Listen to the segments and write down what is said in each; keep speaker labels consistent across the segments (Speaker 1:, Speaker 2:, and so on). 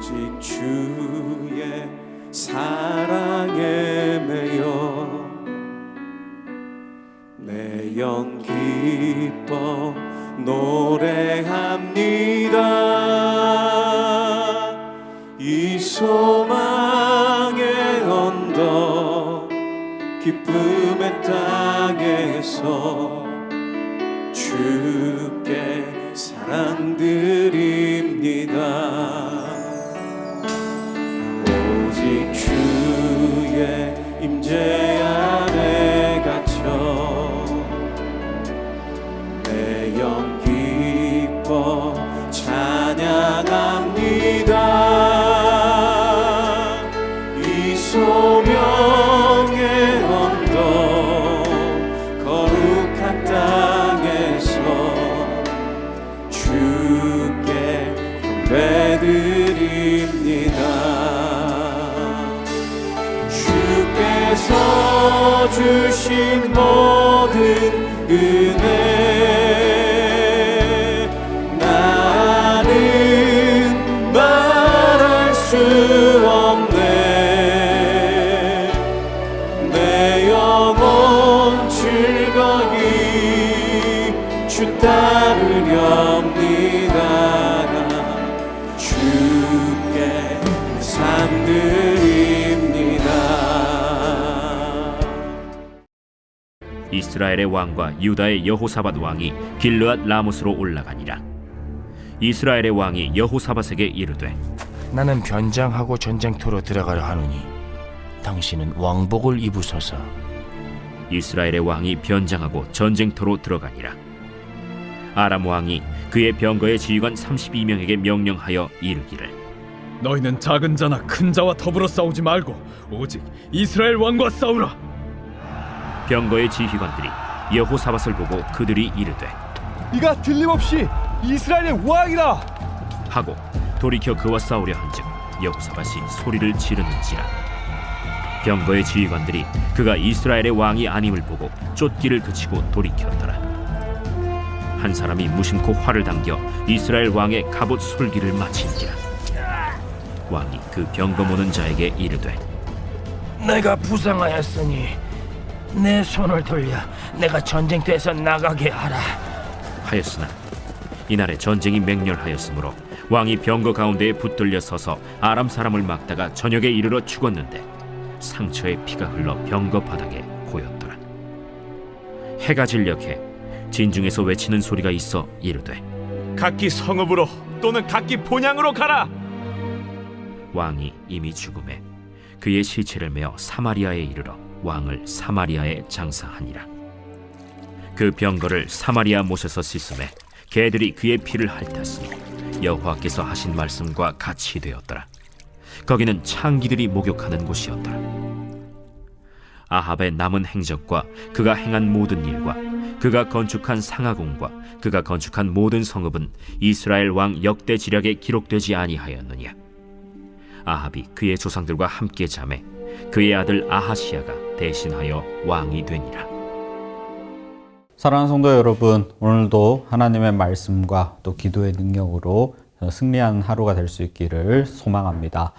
Speaker 1: 오직 주의 사랑에 매여 내 영 기뻐 노래합니다. 이 소망의 언덕 기쁨의 땅에서 주께 사랑드립니다. 오직 주의 임재 안에 갇혀 내 영 기뻐 찬양합니다. 이 소명의 언덕 거룩한 땅에서 주께 경배드립니다. 주께서 주신 모든 은혜 나는 말할 수 없네. 내 영혼 즐거이 주 따르렵니다. 주께 감사드립니다.
Speaker 2: 이스라엘의 왕과 유다의 여호사밧 왕이 길르앗 라못으로 올라가니라. 이스라엘의 왕이 여호사밧에게 이르되
Speaker 3: 나는 변장하고 전쟁터로 들어가려 하노니 당신은 왕복을 입으소서.
Speaker 2: 이스라엘의 왕이 변장하고 전쟁터로 들어가니라. 아람 왕이 그의 병거의 지휘관 32명에게 명령하여 이르기를
Speaker 4: 너희는 작은 자나 큰 자와 더불어 싸우지 말고 오직 이스라엘 왕과 싸우라.
Speaker 2: 병거의 지휘관들이 여호사밧을 보고 그들이 이르되
Speaker 4: 이가 틀림없이 이스라엘의 왕이라
Speaker 2: 하고 돌이켜 그와 싸우려 한즉 여호사밧이 소리를 지르는지라. 병거의 지휘관들이 그가 이스라엘의 왕이 아님을 보고 쫓기를 그치고 돌이켰더라. 한 사람이 무심코 활을 당겨 이스라엘 왕의 갑옷 솔기를 마친지라. 왕이 그 병거 모는 자에게 이르되
Speaker 3: 내가 부상하였으니 내 손을 돌려 내가 전쟁터에서 나가게 하라
Speaker 2: 하였으나 이날에 전쟁이 맹렬하였으므로 왕이 병거 가운데에 붙들려 서서 아람 사람을 막다가 저녁에 이르러 죽었는데 상처에 피가 흘러 병거 바닥에 고였더라. 해가 진력해 진중에서 외치는 소리가 있어 이르되
Speaker 4: 각기 성읍으로 또는 각기 본향으로 가라.
Speaker 2: 왕이 이미 죽음에 그의 시체를 메어 사마리아에 이르러 왕을 사마리아에 장사하니라. 그 병거를 사마리아 못에서 씻음에 개들이 그의 피를 핥았으니 여호와께서 하신 말씀과 같이 되었더라. 거기는 창기들이 목욕하는 곳이었더라. 아합의 남은 행적과 그가 행한 모든 일과 그가 건축한 상하궁과 그가 건축한 모든 성읍은 이스라엘 왕 역대 지략에 기록되지 아니하였느냐. 아합이 그의 조상들과 함께 잠에 그의 아들 아하시야가 대신하여 왕이 되니라.
Speaker 5: 사랑하는 성도 여러분, 오늘도 하나님의 말씀과 또 기도의 능력으로 승리하는 하루가 될 수 있기를 소망합니다.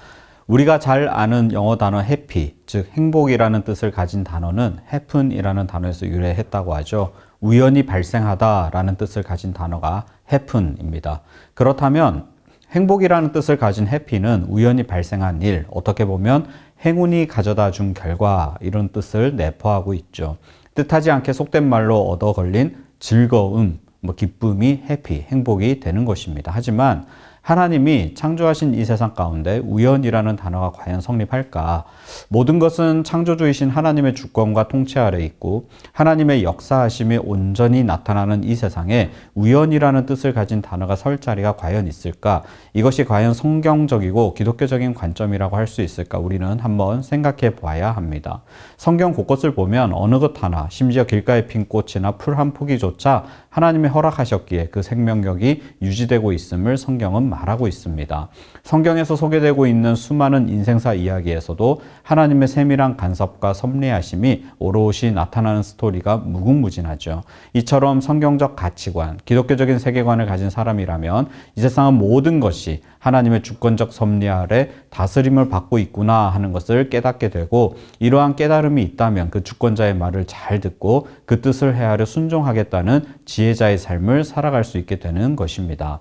Speaker 5: 우리가 잘 아는 영어 단어 해피, 즉 행복이라는 뜻을 가진 단어는 happen이라는 단어에서 유래했다고 하죠. 우연히 발생하다라는 뜻을 가진 단어가 happen입니다. 그렇다면 행복이라는 뜻을 가진 해피는 우연히 발생한 일, 어떻게 보면 행운이 가져다 준 결과, 이런 뜻을 내포하고 있죠. 뜻하지 않게 속된 말로 얻어 걸린 즐거움, 기쁨이 해피, 행복이 되는 것입니다. 하지만 하나님이 창조하신 이 세상 가운데 우연이라는 단어가 과연 성립할까? 모든 것은 창조주이신 하나님의 주권과 통치 아래 있고 하나님의 역사하심이 온전히 나타나는 이 세상에 우연이라는 뜻을 가진 단어가 설 자리가 과연 있을까? 이것이 과연 성경적이고 기독교적인 관점이라고 할 수 있을까? 우리는 한번 생각해 봐야 합니다. 성경 곳곳을 보면 어느 것 하나, 심지어 길가에 핀 꽃이나 풀 한 포기조차 하나님이 허락하셨기에 그 생명력이 유지되고 있음을 성경은 말하고 있습니다. 성경에서 소개되고 있는 수많은 인생사 이야기에서도 하나님의 세밀한 간섭과 섭리하심이 오롯이 나타나는 스토리가 무궁무진하죠. 이처럼 성경적 가치관, 기독교적인 세계관을 가진 사람이라면 이 세상은 모든 것이 하나님의 주권적 섭리 아래 다스림을 받고 있구나 하는 것을 깨닫게 되고, 이러한 깨달음이 있다면 그 주권자의 말을 잘 듣고 그 뜻을 헤아려 순종하겠다는 지혜자의 삶을 살아갈 수 있게 되는 것입니다.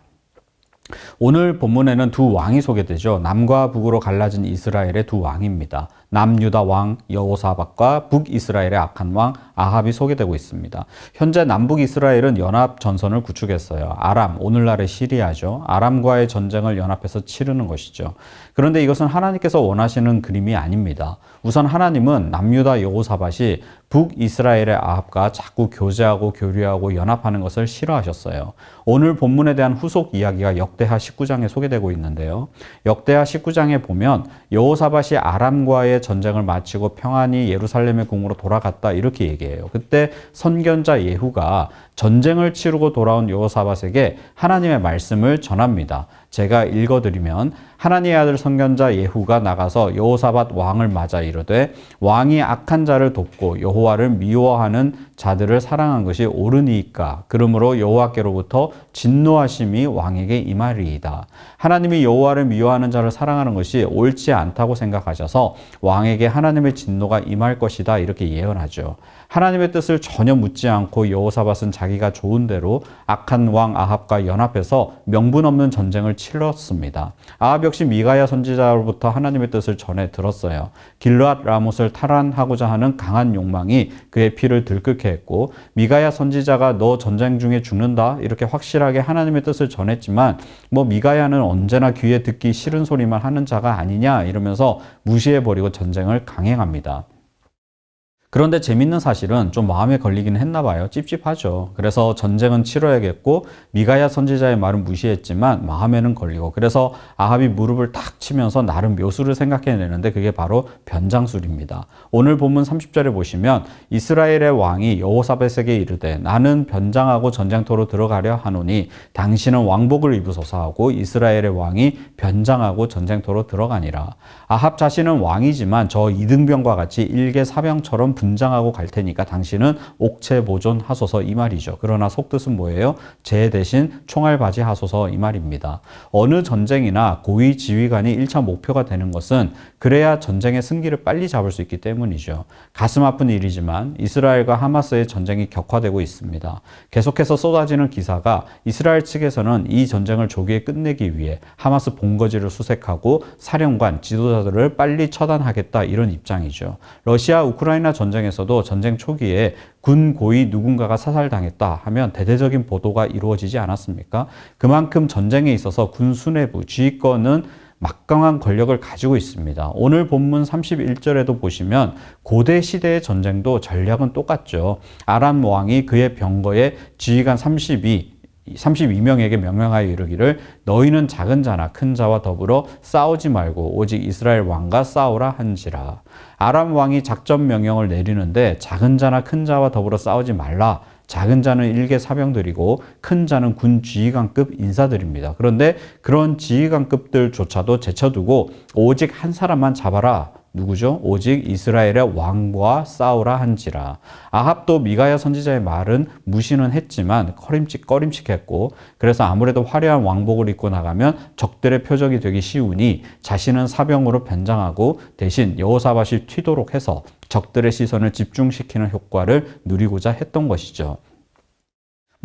Speaker 5: 오늘 본문에는 두 왕이 소개되죠. 남과 북으로 갈라진 이스라엘의 두 왕입니다. 남유다 왕 여호사밧과 북이스라엘의 악한 왕 아합이 소개되고 있습니다. 현재 남북 이스라엘은 연합 전선을 구축했어요. 아람, 오늘날의 시리아죠. 아람과의 전쟁을 연합해서 치르는 것이죠. 그런데 이것은 하나님께서 원하시는 그림이 아닙니다. 우선 하나님은 남유다 여호사밧이 북이스라엘의 아합과 자꾸 교제하고 교류하고 연합하는 것을 싫어하셨어요. 오늘 본문에 대한 후속 이야기가 역대하 19장에 소개되고 있는데요. 역대하 19장에 보면 여호사밧이 아람과의 전쟁을 마치고 평안히 예루살렘의 궁으로 돌아갔다 이렇게 얘기해요. 그때 선견자 예후가 전쟁을 치르고 돌아온 여호사밧에게 하나님의 말씀을 전합니다. 제가 읽어드리면, 하나님의 아들 선견자 예후가 나가서 여호사밧 왕을 맞아 이르되 왕이 악한 자를 돕고 여호와를 미워하는 자들을 사랑한 것이 옳으니까 그러므로 여호와께로부터 진노하심이 왕에게 임하리이다. 하나님이 여호와를 미워하는 자를 사랑하는 것이 옳지 않다고 생각하셔서 왕에게 하나님의 진노가 임할 것이다 이렇게 예언하죠. 하나님의 뜻을 전혀 묻지 않고 여호사밧은 자기가 좋은 대로 악한 왕 아합과 연합해서 명분 없는 전쟁을 치렀습니다. 아합 역시 미가야 선지자로부터 하나님의 뜻을 전해 들었어요. 길르앗 라못을 탈환하고자 하는 강한 욕망이 그의 피를 들끓게 했고, 미가야 선지자가 너 전쟁 중에 죽는다 이렇게 확실하게 하나님의 뜻을 전했지만 미가야는 언제나 귀에 듣기 싫은 소리만 하는 자가 아니냐 이러면서 무시해버리고 전쟁을 강행합니다. 그런데 재밌는 사실은 좀 마음에 걸리긴 했나 봐요. 찝찝하죠. 그래서 전쟁은 치러야겠고 미가야 선지자의 말은 무시했지만 마음에는 걸리고, 그래서 아합이 무릎을 탁 치면서 나름 묘수를 생각해내는데 그게 바로 변장술입니다. 오늘 본문 30절에 보시면 이스라엘의 왕이 여호사밧에게 이르되 나는 변장하고 전쟁터로 들어가려 하노니 당신은 왕복을 입으소서 하고 이스라엘의 왕이 변장하고 전쟁터로 들어가니라. 아합 자신은 왕이지만 저 이등병과 같이 일개 사병처럼 분장하고 갈 테니까 당신은 옥체 보존하소서 이 말이죠. 그러나 속뜻은 뭐예요? 제 대신 총알 바지하소서 이 말입니다. 어느 전쟁이나 고위 지휘관이 1차 목표가 되는 것은 그래야 전쟁의 승기를 빨리 잡을 수 있기 때문이죠. 가슴 아픈 일이지만 이스라엘과 하마스의 전쟁이 격화되고 있습니다. 계속해서 쏟아지는 기사가 이스라엘 측에서는 이 전쟁을 조기에 끝내기 위해 하마스 본거지를 수색하고 사령관, 지도자들을 빨리 처단하겠다 이런 입장이죠. 러시아 우크라이나 전쟁에서도 전쟁 초기에 군 고위 누군가가 사살당했다 하면 대대적인 보도가 이루어지지 않았습니까? 그만큼 전쟁에 있어서 군 수뇌부, 지휘권은 막강한 권력을 가지고 있습니다. 오늘 본문 31절에도 보시면 고대 시대의 전쟁도 전략은 똑같죠. 아람 왕이 그의 병거에 지휘관 32명에게 명령하여 이르기를 너희는 작은 자나 큰 자와 더불어 싸우지 말고 오직 이스라엘 왕과 싸우라 한지라. 아람 왕이 작전 명령을 내리는데 작은 자나 큰 자와 더불어 싸우지 말라. 작은 자는 일개 사병들이고 큰 자는 군 지휘관급 인사들입니다. 그런데 그런 지휘관급들조차도 제쳐두고 오직 한 사람만 잡아라. 누구죠? 오직 이스라엘의 왕과 싸우라 한지라. 아합도 미가야 선지자의 말은 무시는 했지만 꺼림칙했고, 그래서 아무래도 화려한 왕복을 입고 나가면 적들의 표적이 되기 쉬우니 자신은 사병으로 변장하고 대신 여호사밧이 튀도록 해서 적들의 시선을 집중시키는 효과를 누리고자 했던 것이죠.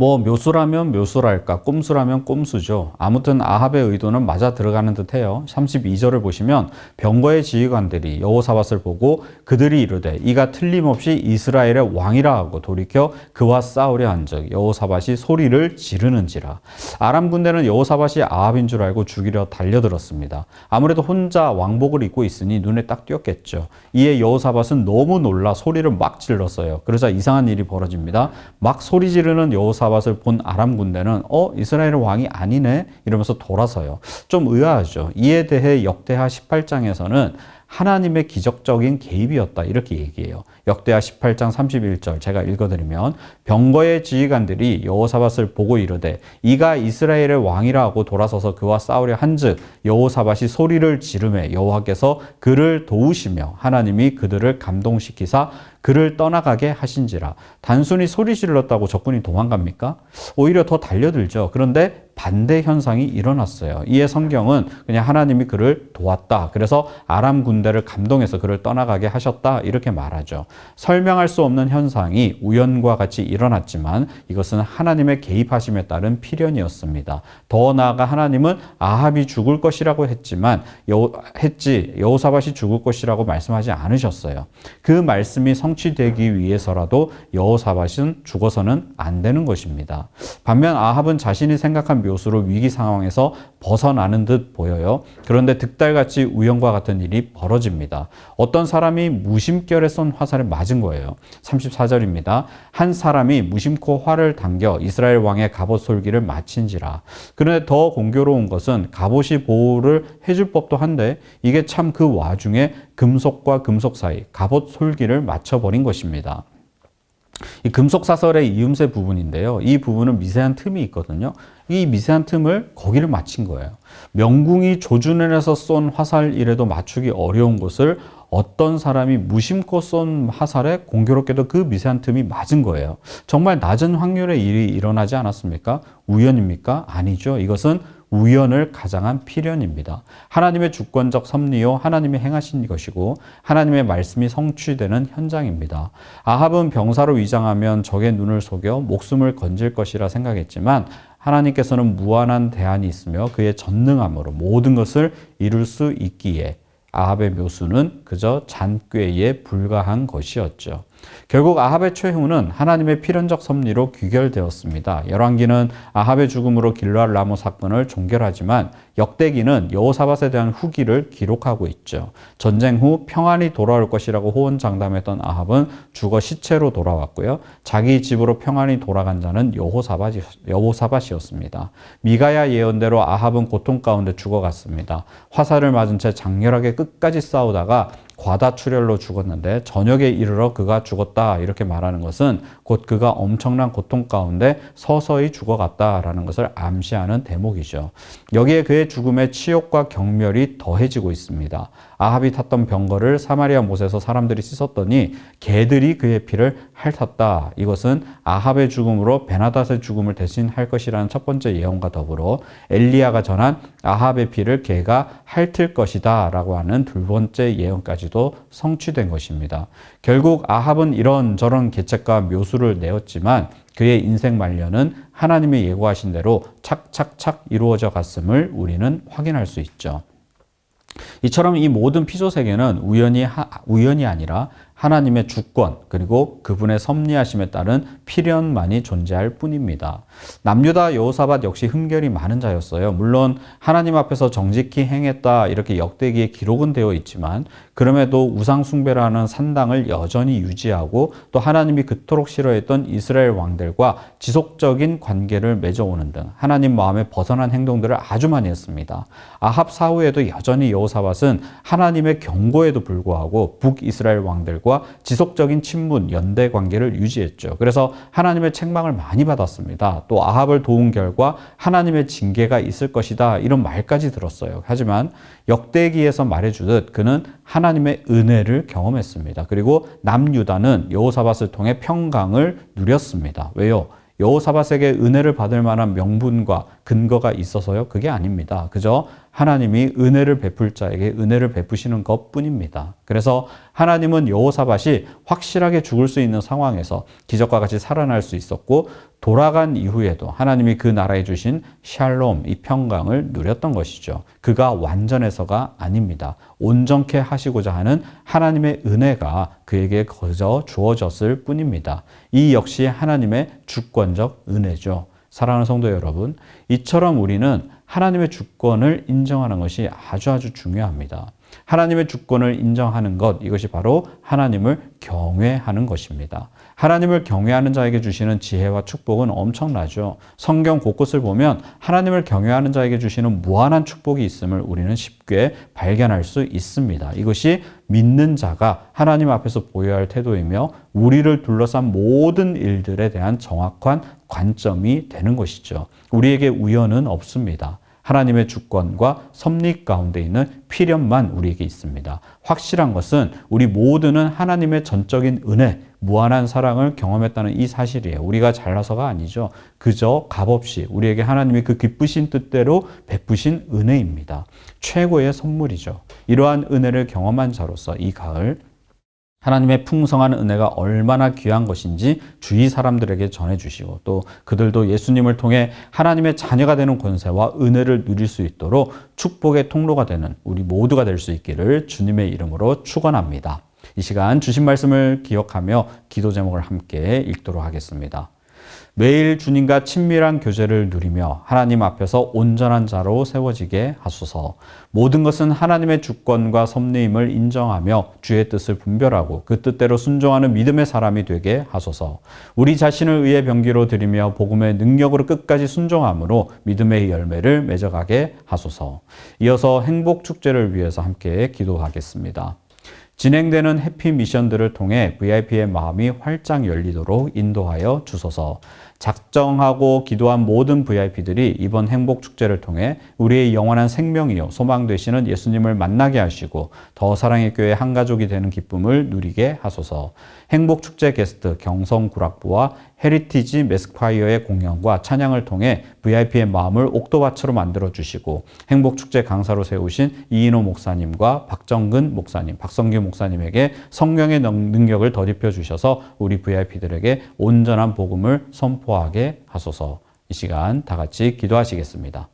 Speaker 5: 묘수라면 묘수랄까, 꼼수라면 꼼수죠. 아무튼 아합의 의도는 맞아 들어가는 듯해요. 32절을 보시면 병거의 지휘관들이 여호사밧을 보고 그들이 이르되 이가 틀림없이 이스라엘의 왕이라 하고 돌이켜 그와 싸우려 한즉 여호사밧이 소리를 지르는지라. 아람 군대는 여호사밧이 아합인 줄 알고 죽이려 달려들었습니다. 아무래도 혼자 왕복을 입고 있으니 눈에 딱 띄었겠죠. 이에 여호사밧은 너무 놀라 소리를 막 질렀어요. 그러자 이상한 일이 벌어집니다. 막 소리 지르는 여호사밧을 본 아람 군대는 이스라엘의 왕이 아니네 이러면서 돌아서요. 좀 의아하죠. 이에 대해 역대하 18장에서는 하나님의 기적적인 개입이었다 이렇게 얘기해요. 역대하 18장 31절 제가 읽어드리면 병거의 지휘관들이 여호사밧을 보고 이르되 이가 이스라엘의 왕이라 하고 돌아서서 그와 싸우려 한즉 여호사밧이 소리를 지르매 여호와께서 그를 도우시며 하나님이 그들을 감동시키사 그를 떠나가게 하신지라. 단순히 소리 질렀다고 적군이 도망갑니까? 오히려 더 달려들죠. 그런데 반대 현상이 일어났어요. 이에 성경은 그냥 하나님이 그를 도왔다. 그래서 아람 군대를 감동해서 그를 떠나가게 하셨다. 이렇게 말하죠. 설명할 수 없는 현상이 우연과 같이 일어났지만 이것은 하나님의 개입하심에 따른 필연이었습니다. 더 나아가 하나님은 아합이 죽을 것이라고 했지만 여호사밧이 죽을 것이라고 말씀하지 않으셨어요. 그 말씀이 성취되기 위해서라도 여호사밧은 죽어서는 안 되는 것입니다. 반면 아합은 자신이 생각한 묘수로 위기 상황에서 벗어나는 듯 보여요. 그런데 득달같이 우연과 같은 일이 벌어집니다. 어떤 사람이 무심결에 쏜 화살에 맞은 거예요. 34절입니다. 한 사람이 무심코 활을 당겨 이스라엘 왕의 갑옷 솔기를 마친지라. 그런데 더 공교로운 것은 갑옷이 보호를 해줄 법도 한데 이게 참 그 와중에 금속과 금속 사이 갑옷 솔기를 맞춰버린 것입니다. 이 금속 사설의 이음새 부분인데요. 이 부분은 미세한 틈이 있거든요. 이 미세한 틈을 거기를 맞힌 거예요. 명궁이 조준해서 쏜 화살이라도 맞추기 어려운 것을 어떤 사람이 무심코 쏜 화살에 공교롭게도 그 미세한 틈이 맞은 거예요. 정말 낮은 확률의 일이 일어나지 않았습니까? 우연입니까? 아니죠. 이것은 우연을 가장한 필연입니다. 하나님의 주권적 섭리요 하나님이 행하신 것이고 하나님의 말씀이 성취되는 현장입니다. 아합은 병사로 위장하면 적의 눈을 속여 목숨을 건질 것이라 생각했지만 하나님께서는 무한한 대안이 있으며 그의 전능함으로 모든 것을 이룰 수 있기에 아합의 묘수는 그저 잔꾀에 불과한 것이었죠. 결국 아합의 최후는 하나님의 필연적 섭리로 귀결되었습니다. 열왕기는 아합의 죽음으로 길르앗 라모 사건을 종결하지만 역대기는 여호사밧에 대한 후기를 기록하고 있죠. 전쟁 후 평안히 돌아올 것이라고 호언장담했던 아합은 죽어 시체로 돌아왔고요. 자기 집으로 평안히 돌아간 자는 여호사밧이었습니다. 미가야 예언대로 아합은 고통 가운데 죽어갔습니다. 화살을 맞은 채 장렬하게 끝까지 싸우다가 과다출혈로 죽었는데 저녁에 이르러 그가 죽었다 이렇게 말하는 것은 곧 그가 엄청난 고통 가운데 서서히 죽어갔다라는 것을 암시하는 대목이죠. 여기에 그의 죽음에 치욕과 경멸이 더해지고 있습니다. 아합이 탔던 병거를 사마리아 못에서 사람들이 씻었더니 개들이 그의 피를 핥았다. 이것은 아합의 죽음으로 베나닷의 죽음을 대신할 것이라는 첫 번째 예언과 더불어 엘리야가 전한 아합의 피를 개가 핥을 것이다 라고 하는 두 번째 예언까지도 성취된 것입니다. 결국 아합은 이런저런 계책과 묘수를 내었지만 그의 인생 말년은 하나님이 예고하신 대로 착착착 이루어져 갔음을 우리는 확인할 수 있죠. 이처럼 이 모든 피조세계는 우연이 아니라 하나님의 주권 그리고 그분의 섭리하심에 따른 필연만이 존재할 뿐입니다. 남유다 여호사밧 역시 흠결이 많은 자였어요. 물론 하나님 앞에서 정직히 행했다 이렇게 역대기에 기록은 되어 있지만 그럼에도 우상 숭배라는 산당을 여전히 유지하고 또 하나님이 그토록 싫어했던 이스라엘 왕들과 지속적인 관계를 맺어오는 등 하나님 마음에 벗어난 행동들을 아주 많이 했습니다. 아합 사후에도 여전히 여호사밧은 하나님의 경고에도 불구하고 북이스라엘 왕들과 지속적인 친분, 연대 관계를 유지했죠. 그래서 하나님의 책망을 많이 받았습니다. 또 아합을 도운 결과 하나님의 징계가 있을 것이다 이런 말까지 들었어요. 하지만 역대기에서 말해주듯 그는 하나님의 은혜를 경험했습니다. 그리고 남유다는 여호사밧을 통해 평강을 누렸습니다. 왜요? 여호사밧에게 은혜를 받을 만한 명분과 근거가 있어서요? 그게 아닙니다. 그저 하나님이 은혜를 베풀 자에게 은혜를 베푸시는 것뿐입니다. 그래서 하나님은 여호사밧이 확실하게 죽을 수 있는 상황에서 기적과 같이 살아날 수 있었고 돌아간 이후에도 하나님이 그 나라에 주신 샬롬, 이 평강을 누렸던 것이죠. 그가 완전해서가 아닙니다. 온전케 하시고자 하는 하나님의 은혜가 그에게 그저 주어졌을 뿐입니다. 이 역시 하나님의 주권적 은혜죠. 사랑하는 성도 여러분, 이처럼 우리는 하나님의 주권을 인정하는 것이 아주 중요합니다. 하나님의 주권을 인정하는 것, 이것이 바로 하나님을 경외하는 것입니다. 하나님을 경외하는 자에게 주시는 지혜와 축복은 엄청나죠. 성경 곳곳을 보면 하나님을 경외하는 자에게 주시는 무한한 축복이 있음을 우리는 쉽게 발견할 수 있습니다. 이것이 믿는 자가 하나님 앞에서 보여야 할 태도이며 우리를 둘러싼 모든 일들에 대한 정확한 관점이 되는 것이죠. 우리에게 우연은 없습니다. 하나님의 주권과 섭리 가운데 있는 필연만 우리에게 있습니다. 확실한 것은 우리 모두는 하나님의 전적인 은혜, 무한한 사랑을 경험했다는 이 사실이에요. 우리가 잘나서가 아니죠. 그저 값없이 우리에게 하나님이 그 기쁘신 뜻대로 베푸신 은혜입니다. 최고의 선물이죠. 이러한 은혜를 경험한 자로서 이 가을 하나님의 풍성한 은혜가 얼마나 귀한 것인지 주위 사람들에게 전해주시고 또 그들도 예수님을 통해 하나님의 자녀가 되는 권세와 은혜를 누릴 수 있도록 축복의 통로가 되는 우리 모두가 될 수 있기를 주님의 이름으로 축원합니다. 이 시간 주신 말씀을 기억하며 기도 제목을 함께 읽도록 하겠습니다. 매일 주님과 친밀한 교제를 누리며 하나님 앞에서 온전한 자로 세워지게 하소서. 모든 것은 하나님의 주권과 섭리임을 인정하며 주의 뜻을 분별하고 그 뜻대로 순종하는 믿음의 사람이 되게 하소서. 우리 자신을 의의 병기로 드리며 복음의 능력으로 끝까지 순종함으로 믿음의 열매를 맺어가게 하소서. 이어서 행복 축제를 위해서 함께 기도하겠습니다. 진행되는 해피 미션들을 통해 VIP의 마음이 활짝 열리도록 인도하여 주소서. 작정하고 기도한 모든 VIP들이 이번 행복축제를 통해 우리의 영원한 생명이요 소망 되시는 예수님을 만나게 하시고 더 사랑의 교회 한 가족이 되는 기쁨을 누리게 하소서. 행복축제 게스트 경성구락부와 헤리티지 매스콰이어의 공연과 찬양을 통해 VIP의 마음을 옥토밭으로 만들어 주시고 행복축제 강사로 세우신 이인호 목사님과 박정근 목사님, 박성규 목사님에게 성령의 능력을 덧입혀 주셔서 우리 VIP들에게 온전한 복음을 선포하게 하소서. 이 시간 다 같이 기도하시겠습니다.